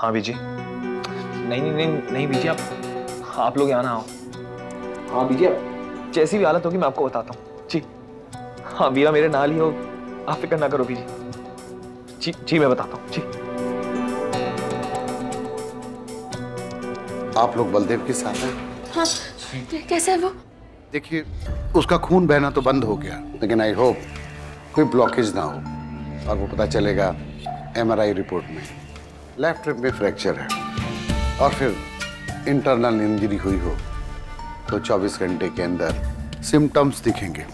हाँ बीजी। नहीं नहीं नहीं नहीं बीजी, आप लोग यहाँ ना आओ। हाँ बीजी, अब जैसी भी हालत होगी मैं आपको बताता हूँ जी। हाँ वीरा मेरे नाल ही हो, आप फिक्र ना करो बीजी। जी जी मैं बताता हूँ जी। आप लोग बलदेव के साथ हैं? हाँ, कैसा है वो? देखिए, उसका खून बहना तो बंद हो गया, लेकिन आई होप कोई ब्लॉकेज ना हो और वो पता चलेगा MRI रिपोर्ट में लेफ्ट रिब में फ्रैक्चर है और फिर इंटरनल इंजरी हुई हो तो 24 घंटे के अंदर सिम्टम्स दिखेंगे।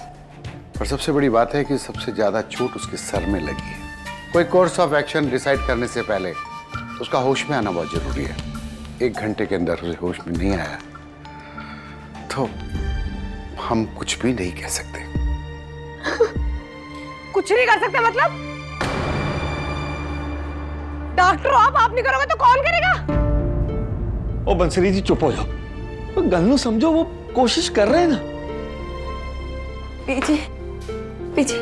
और सबसे बड़ी बात है कि सबसे ज्यादा चोट उसके सर में लगी है। कोई कोर्स ऑफ एक्शन डिसाइड करने से पहले उसका होश में आना बहुत जरूरी है। 1 घंटे के अंदर उसे होश में नहीं आया तो हम कुछ भी नहीं कह सकते। कुछ नहीं कर सकते मतलब? डॉक्टर आप नहीं करोगे तो कौन करेगा? ओ बंसरी जी चुप हो जाओ, गल्लू समझो, वो कोशिश कर रहे हैं ना। पीजी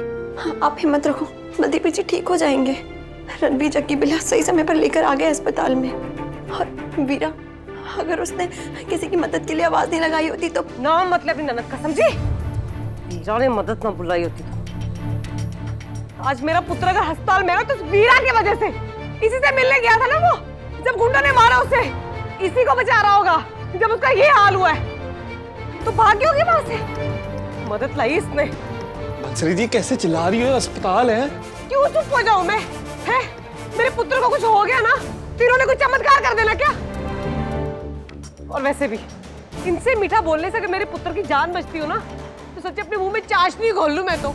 आप हिम्मत रखो, बलदेव पीजी ठीक हो जाएंगे। रणबीर जग्गी बिला सही समय पर लेकर आ गए अस्पताल में। और वीरा, अगर उसने किसी की मदद के लिए आवाज नहीं लगाई होती तो। ना मतलब ननद का समझी? वीरा ने मदद ना बुलाई होती तो आज मेरा पुत्र अगर अस्पताल में हो तो वीरा की वजह से। इसी से मिलने गया था ना वो, जब गुंडों ने मारा उसे, इसी को बचा रहा होगा। जब उसका ये हाल हुआ है तो भागी होगी वहां से, मदद लाई इसने। बंसरी जी कैसे चिल्ला रही हो, अस्पताल है। क्यों चुप हो जाऊं मैं? है मेरे पुत्र को कुछ हो गया ना, तीनों ने कुछ चमत्कार कर देना क्या? और वैसे भी इनसे मीठा बोलने से अगर मेरे पुत्र की जान बचती हो ना तो सच्चे अपने मुंह में चाशनी घोल लूं मैं तो।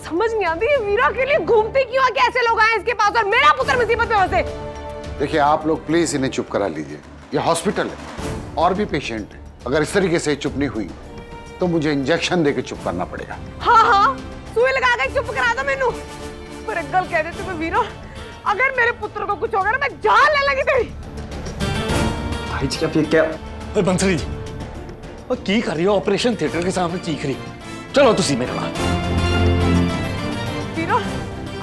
समझ नहीं आती वीरा के लिए घूमते क्यों है, कैसे लोग आए इसके पास और मेरा पुत्र मुसीबत में फंसे। देखिए आप लोग प्लीज इन्हें चुप करा लीजिए, ये हॉस्पिटल है और भी पेशेंट है। अगर इस तरीके से चुप नहीं हुई तो मुझे इंजेक्शन देके चुप करना पड़ेगा। हाँ सुई लगा के चुप करा दो मैनू। पर एक गल कह देती मैं वीरा, अगर मेरे पुत्र को कुछ होगा ना मैं जान ले लगी तेरी। भाई जी क्या फिर क्या? बंसरी जी और की कर रही हो, ऑपरेशन थिएटर के सामने चीख रही। चलो तुसी मेरे नाल। वीरा,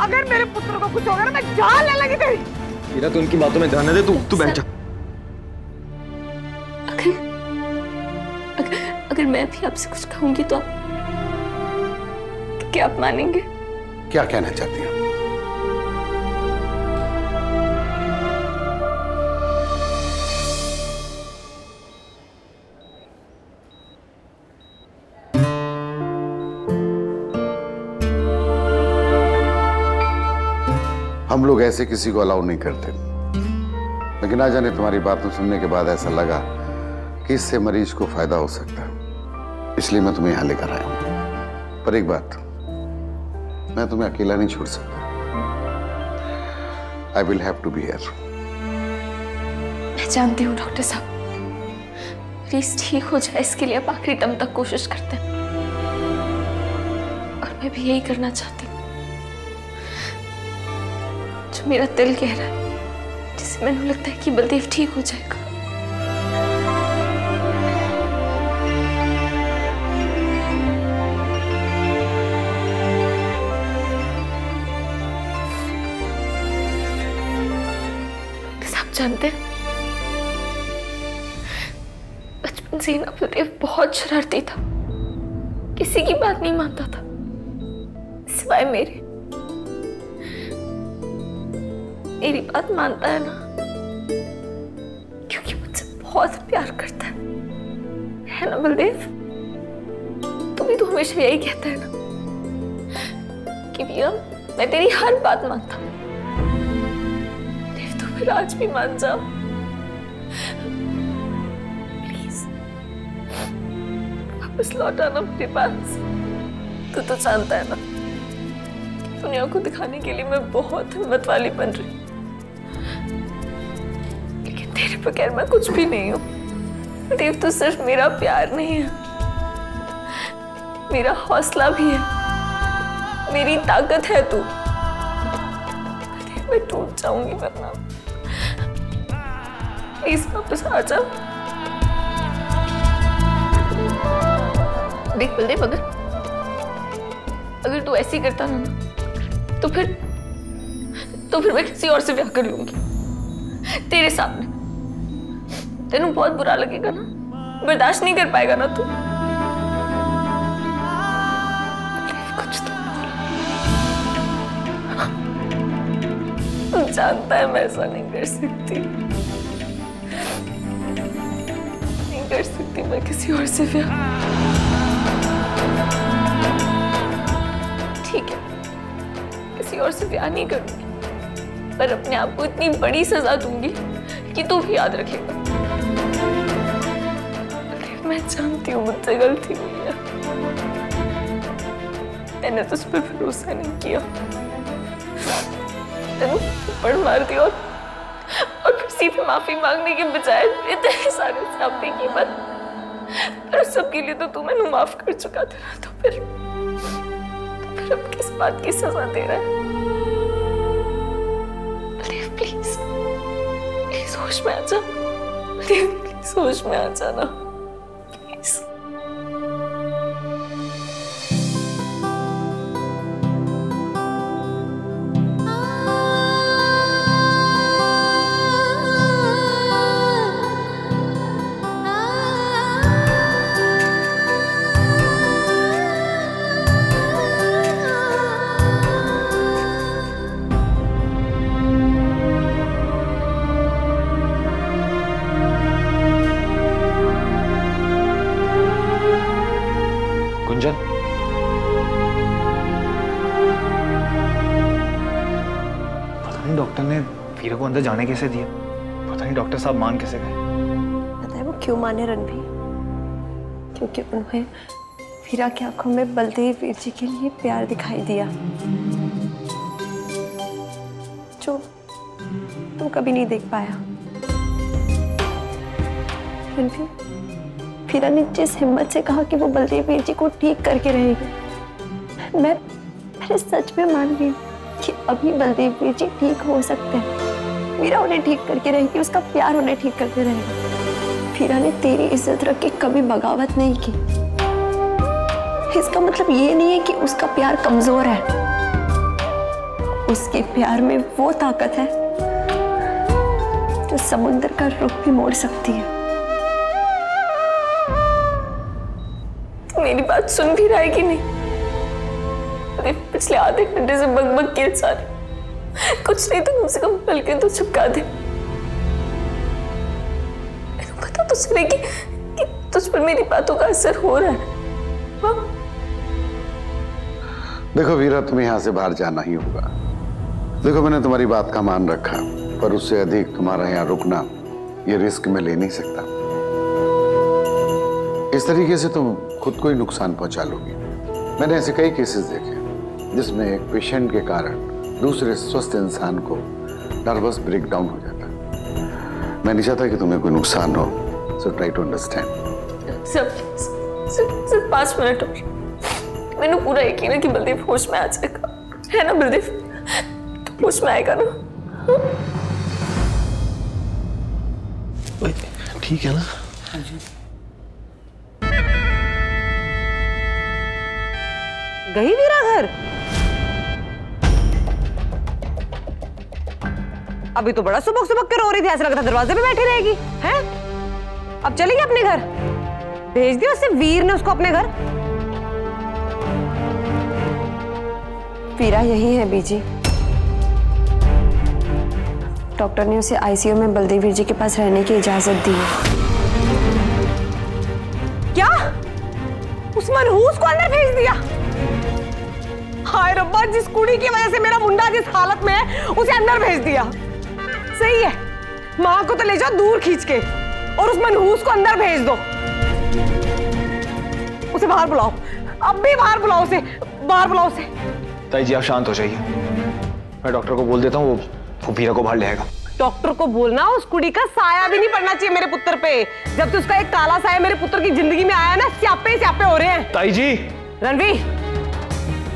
अगर मेरे पुत्र को कुछ होगा ना मैं जान ले लगी तेरी। वीरा तू उनकी बातों में ध्यान दे, तू बैठ जा। अगर मैं भी आपसे कुछ कहूंगी तो क्या आप मानेंगे? क्या कहना चाहती हैं? हम लोग ऐसे किसी को अलाउ नहीं करते, लेकिन ना जाने तुम्हारी बातों सुनने के बाद ऐसा लगा कि इससे मरीज को फायदा हो सकता है, इसलिए मैं तुम्हें यहां लेकर आया हूं। पर एक बात, मैं तुम्हें अकेला नहीं छोड़ सकता। I will have to be here. मैं जानती हूँ डॉक्टर साहब, प्लीज ठीक हो जाए इसके लिए आप आखिरी दम तक कोशिश करते हैं और मैं भी यही करना चाहती हूँ जो मेरा दिल कह रहा है, जिससे मैंने लगता है कि बलदेव ठीक हो जाएगा। जानते हैं बचपन से ही ना बलदेव बहुत शरारती था, किसी की बात नहीं मानता था सिवाय मेरी बात मानता है ना क्योंकि मुझसे बहुत प्यार करता है ना बलदेव? तू भी तो हमेशा यही कहता है ना कि वीरा मैं तेरी हर बात मानता हूं। फिर आज भी मान जाओ प्लीज, वापस लौट आना मेरे पास। तू तो जानता है ना दुनिया को दिखाने के लिए मैं बहुत हिम्मत वाली बन रही, लेकिन तेरे बगैर मैं कुछ भी नहीं हूँ। देव तो सिर्फ मेरा प्यार नहीं है, मेरा हौसला भी है, मेरी ताकत है तू। मैं टूट जाऊंगी वरना। प्लीज वापस आ जाओ। देख बलदेव, अगर तू ऐसे ही करता ना तो फिर मैं किसी और से ब्याह कर लूंगी। तेरे सामने। तेनू बहुत बुरा लगेगा ना, बर्दाश्त नहीं कर पाएगा ना तू। कुछ तो जानता है मैं ऐसा नहीं कर सकती, नहीं कर सकती मैं किसी और से प्यार। ठीक है, किसी और से प्यार नहीं करूंगी, पर अपने आप को इतनी बड़ी सजा दूंगी कि तू भी याद रखेगा। मैं जानती हूँ मुझसे गलती हुई है, मैंने तुझ पर भरोसा नहीं किया, तेनू थप्पड़ मार दिया और फिर सीधे माफी मांगने के बजाय इतने सारे सामने की बात, पर सबके लिए तो तू मैंने माफ कर चुका था। तो फिर अब किस बात की सजा दे रहा है? प्लीज प्लीज होश में आ जा, प्लीज होश में आ जाना प्लीज। गुंजन, पता नहीं डॉक्टर ने वीरा को अंदर जाने कैसे दिया, पता नहीं डॉक्टर साहब मान कैसे गए। पता है वो क्यों माने रणवीर? क्योंकि उन्हें वीरा की आंखों में बलदेव वीर जी के लिए प्यार दिखाई दिया जो तुम कभी नहीं देख पाया। रणवीर, वीरा ने जिस हिम्मत से कहा कि वो बलदेव वीर जी को ठीक करके रहेगी, मैं सच में मान रही हूँ कि अभी बलदेव वीर जी ठीक हो सकते हैं। वीरा उन्हें ठीक करके रहेगी, उसका प्यार उन्हें ठीक करके रहेगा। वीरा ने तेरी इज्जत रख के कभी बगावत नहीं की। इसका मतलब ये नहीं है कि उसका प्यार कमजोर है, उसके प्यार में वो ताकत है जो समुद्र का रुख भी मोड़ सकती है। मेरी बात सुन भी रहा है कि नहीं? अरे पिछले आधे घंटे से बकबक किए सारे, कुछ नहीं तो कम से कम पल के तो चिपका दे। मैंने पता तो चले कि तुझ पर मेरी बातों का असर हो रहा है। हाँ? देखो वीरा, तुम्हें यहाँ से बाहर जाना ही होगा। देखो मैंने तुम्हारी बात का मान रखा, पर उससे अधिक तुम्हारा यहाँ रुकना ये रिस्क मैं ले नहीं सकता। इस तरीके से तुम खुद को ही नुकसान पहुंचा लोगी। मैंने ऐसे कई केसेस देखे जिसमें एक पेशेंट के कारण दूसरे स्वस्थ इंसान को नर्वस ब्रेकडाउन हो जाता। मैं नहीं चाहता कि तुम्हें कोई नुकसान हो, सो ट्राई टू अंडरस्टैंड। सिर्फ 5 मिनट और, मैंने पूरा यकीन है कि बलदेव होश में आ जाएगा, है ना बलदेव? तो होश में आएगा ना? ठीक है ना? हाँ जी। गई वीरा घर? अभी तो बड़ा सुबह सुबह के रो रही थी, ऐसा लग रहा था दरवाजे पे बैठी रहेगी। हैं? अब चलेगी अपने घर? भेज दिया उससे वीर ने उसको अपने घर? वीरा यही है बीजी। डॉक्टर ने उसे आईसीयू में बलदेव वीर जी के पास रहने की इजाजत दी है। क्या? उस मनहूस को अंदर भेज दिया? हाय रब्बा, जिस कुड़ी की वजह से मेरा मुंडा जिस हालत में है उसे अंदर भेज दिया। सही है, माँ को तो ले जाओ दूर खींच के और उस मनहूस को अंदर भेज दो। उसे बाहर बुलाओ, अब भी बाहर बुलाओ उसे, बाहर बुलाओ उसे। ताई जी आप शांत हो जाइए, मैं डॉक्टर को बोल देता हूँ, वो वीरा को बाहर ले आएगा। डॉक्टर को बोलना उस कुड़ी का साया भी नहीं पड़ना चाहिए मेरे पुत्र पे। जब से उसका एक काला साया मेरे पुत्र की जिंदगी में आया ना, स्यापे ही स्यापे हो रहे हैं। ताई जी! रणवीर,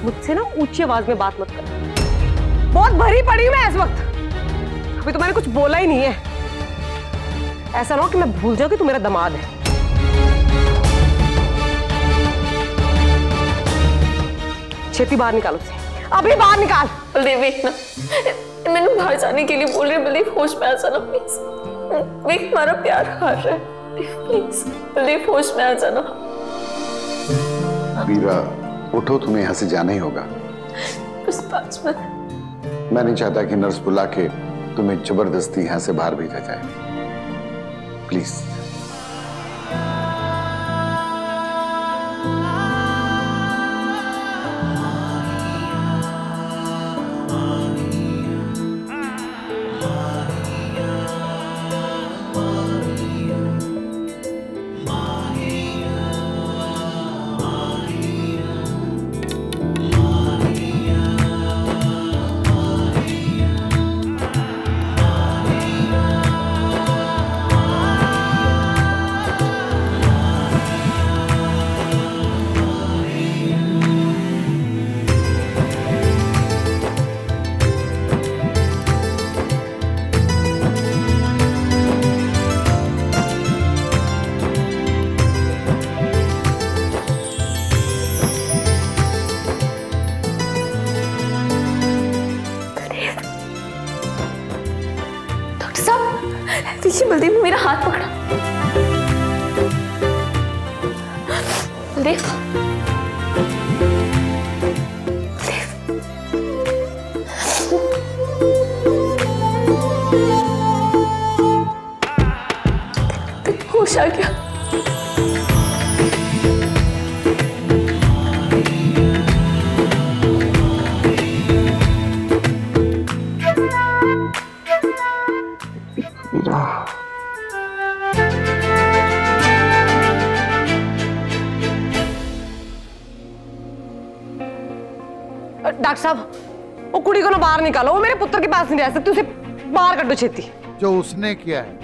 मुझसे ना ऊंची आवाज में बात मत कर, बहुत भरी पड़ी हूं मैं इस वक्त। अभी तो मैंने कुछ बोला ही नहीं है। ऐसा ना हो कि मैं भूल जाऊं कि तू मेरा दामाद है। छेती बाहर निकाल उसे, अभी बाहर निकाल। बलदेव मैंने बाहर जाने के लिए बोल रहे, बलदेव होश में आ जाना प्लीज। देख हमारा प्यार हार रहा है, प्लीज बलदेव होश में आ जाना। वीरा उठो, तुम्हें यहाँ से जाना ही होगा। बस 5 मिनट। मैं नहीं चाहता कि नर्स बुला के तुम्हें जबरदस्ती यहाँ से बाहर भेजा जाए, प्लीज। देखिए बलदेव ने मेरा हाथ पकड़ा। बलदेव, होश आ गया। डॉक्टर साहब, वो कुड़ी को ना बाहर निकालो, वो मेरे पुत्र के पास नहीं रह सकती, उसे बाहर कर दो छेती। जो उसने किया है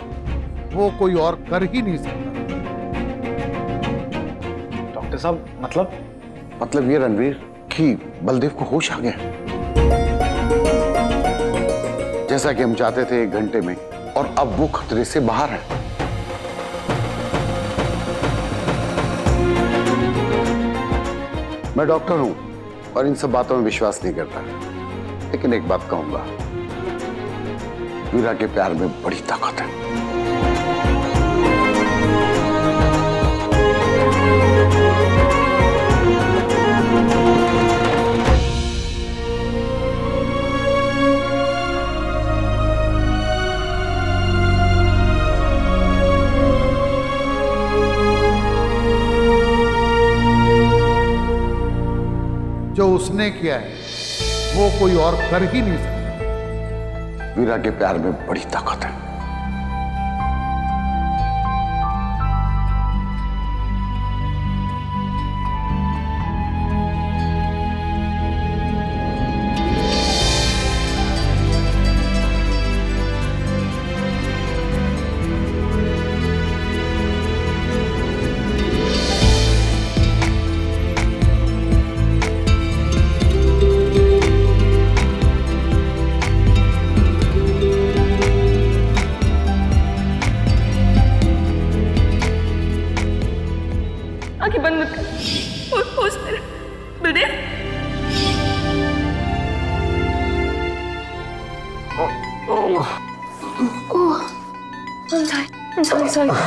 वो कोई और कर ही नहीं सकता। डॉक्टर साहब मतलब ये रणवीर कि बलदेव को होश आ गया, जैसा कि हम चाहते थे 1 घंटे में, और अब वो खतरे से बाहर है। मैं डॉक्टर हूं और इन सब बातों में विश्वास नहीं करता, लेकिन एक बात कहूंगा, वीरा के प्यार में बड़ी ताकत है। जो उसने किया है वो कोई और कर ही नहीं सकता। वीरा के प्यार में बड़ी ताकत है। आंखें बंद मत कर। होश में बलदेव।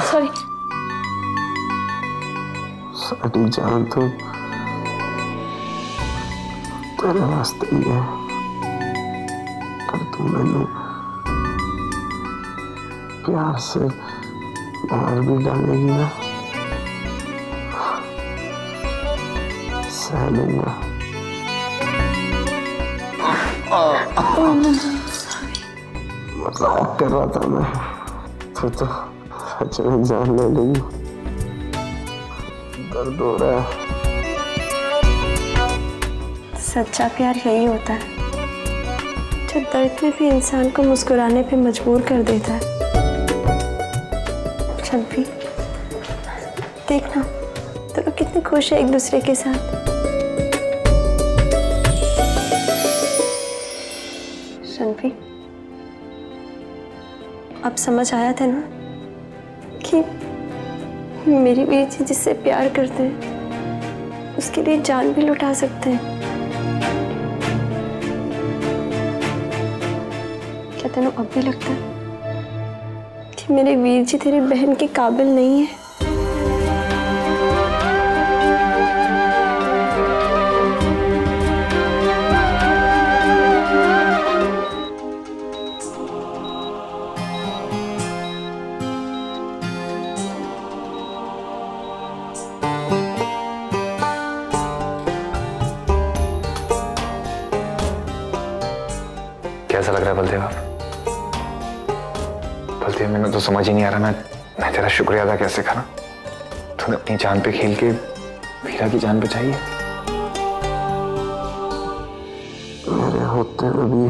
sorry. सारी जान तो तेरे वास्ते ही है, पर तू मैंने प्यार से बाहर भी डालेगी ना, सह लूंगा। मजाक कर रहा था मैं, तो सच में जान ले लेगी। दर्द हो रहा है। सच्चा प्यार यही होता है, जो दर्द में भी इंसान को मुस्कुराने पे मजबूर कर देता है। शंपी, देखना तो लोग कितने खुश है एक दूसरे के साथ। शंपी, अब समझ आया था ना कि मेरी बीच जिससे प्यार करते हैं उसके लिए जान भी लुटा सकते हैं। तेनों अब भी लगता है कि मेरे वीर जी तेरी बहन के काबिल नहीं है? कैसा लग रहा है बलदेव? बलदेव मैंने तो समझ ही नहीं आ रहा मैं तेरा शुक्रिया अदा कैसे करा। तूने अपनी जान पे खेल के वीरा की जान बचाई है। मेरे होते हुए भी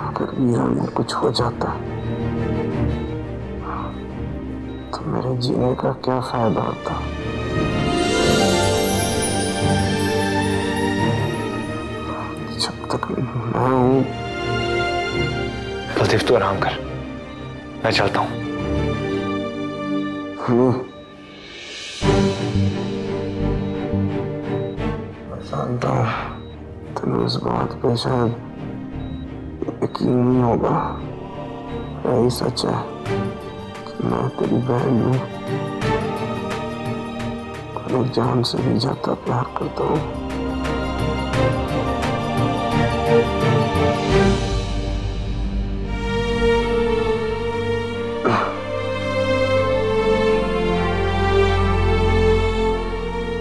अगर वीरा में कुछ हो जाता तो मेरे जीने का क्या फायदा होता। जब तक मैं हूं। बलदेव तू आराम कर, मैं चलता हूं। मैं जानता हूं तुम्हें इस बात पे शायद यकीन नहीं होगा, यही सच है कि मैं तेरी बहन हूं और जान से भी ज्यादा प्यार करता हूं।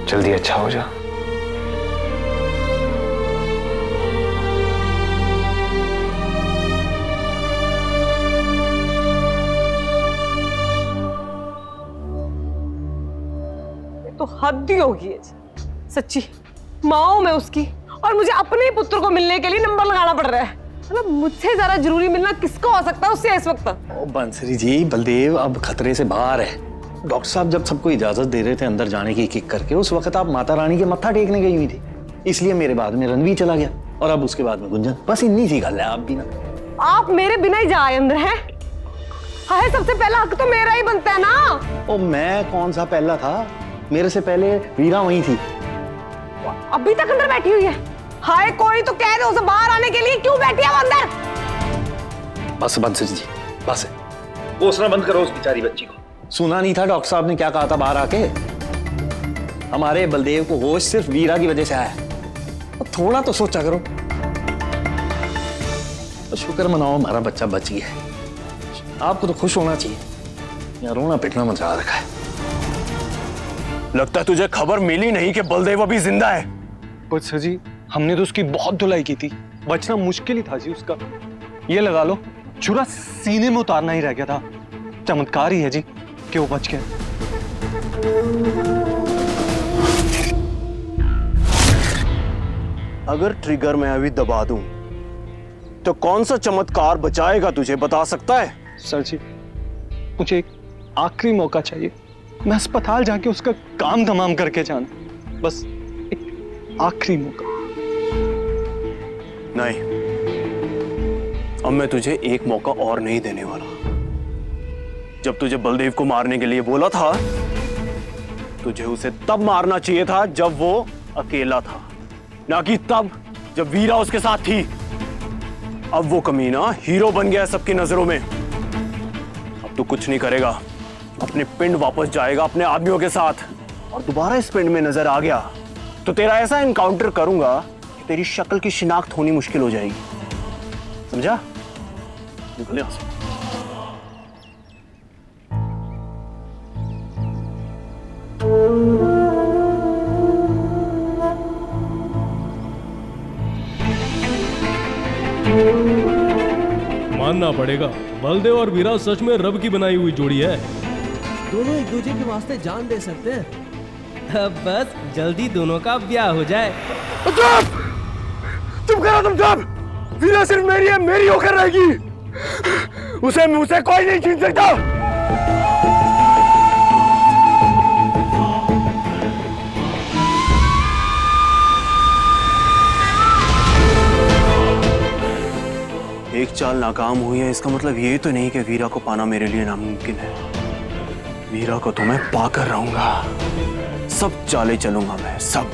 जल्दी अच्छा हो जा। तो हद ही होगी है सच्ची। माँ मैं उसकी और मुझे अपने पुत्र को मिलने के लिए नंबर लगाना पड़ रहा है। मतलब मुझसे ज्यादा जरूरी मिलना किसको हो सकता है उससे इस वक्त? ओ बंसरी जी, बलदेव अब खतरे से बाहर है। डॉक्टर साहब जब सबको इजाजत दे रहे थे अंदर जाने की किक करके, उस वक्त आप माता रानी के मत्था टेकने गई हुई थी, इसलिए मेरे बाद में रणवीर चला गया और अब उसके बाद में गुंजन। बस इतनी सी गल है। आप भी ना, आप मेरे बिना ही जाए अंदर हैं? हाय, सबसे पहला हक तो मेरा ही बनता है ना। ओ मैं कौन सा पहला था? मेरे से पहले वीरा वहीं थी। अभी तक अंदर बैठी हुई है। हाय, कोई तो कह दे उसे बाहर आने के लिए, क्यों बैठी है वो अंदर? बस बंसरी जी, बस है। कोसना बंद करो उस बेचारी बच्ची को। सुना नहीं था डॉक्टर साहब ने क्या कहा था बाहर आके? हमारे बलदेव को होश सिर्फ वीरा की वजह से आया। तो थोड़ा तो सोचा करो। तो शुक्र मनाओ हमारा बच्चा बच गया है। आपको तो खुश होना चाहिए, या रोना पिटना मचा रखा है। लगता है तुझे खबर मिली नहीं कि बलदेव अभी जिंदा है। पर सर जी, हमने तो उसकी बहुत धुलाई की थी, बचना मुश्किल ही था जी उसका। ये लगा लो छुरा सीने में उतारना ही रह गया था। चमत्कार ही है जी कि वो बच गया। अगर ट्रिगर मैं अभी दबा दूं तो कौन सा चमत्कार बचाएगा तुझे, बता सकता है? सर जी, मुझे एक आखिरी मौका चाहिए। मैं अस्पताल जाके उसका काम तमाम करके जाना, बस एक आखिरी मौका। नहीं, अब मैं तुझे एक मौका और नहीं देने वाला। जब तुझे बलदेव को मारने के लिए बोला था, तुझे उसे तब मारना चाहिए था जब वो अकेला था, ना कि तब जब वीरा उसके साथ थी। अब वो कमीना हीरो बन गया है सबकी नजरों में। अब तू कुछ नहीं करेगा, अपने पिंड वापस जाएगा अपने आदमियों के साथ, और दोबारा इस पिंड में नजर आ गया तो तेरा ऐसा एनकाउंटर करूंगा कि तेरी शक्ल की शिनाख्त होनी मुश्किल हो जाएगी। समझा? निकल यहां से। मानना पड़ेगा, बलदेव और वीरा सच में रब की बनाई हुई जोड़ी है। दोनों एक दूसरे के वास्ते जान दे सकते हैं। अब बस जल्दी दोनों का ब्याह हो जाए। तुम करो, तुम सब। वीरा सिर्फ मेरी है, मेरी होकर रहेगी। उसे मुझसे कोई नहीं छीन सकता। एक चाल नाकाम हुई है, इसका मतलब ये तो नहीं कि वीरा को पाना मेरे लिए नामुमकिन है। वीरा को तो मैं पाकर रहूंगा। सब चाले चलूंगा मैं, सब।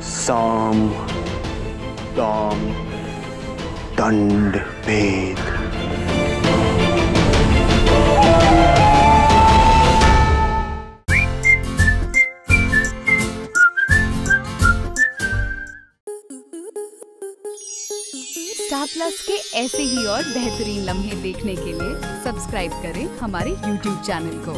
साम दाम दंड भेद। स्टार प्लस के ऐसे ही और बेहतरीन लम्हे देखने के लिए सब्सक्राइब करें हमारे YouTube चैनल को।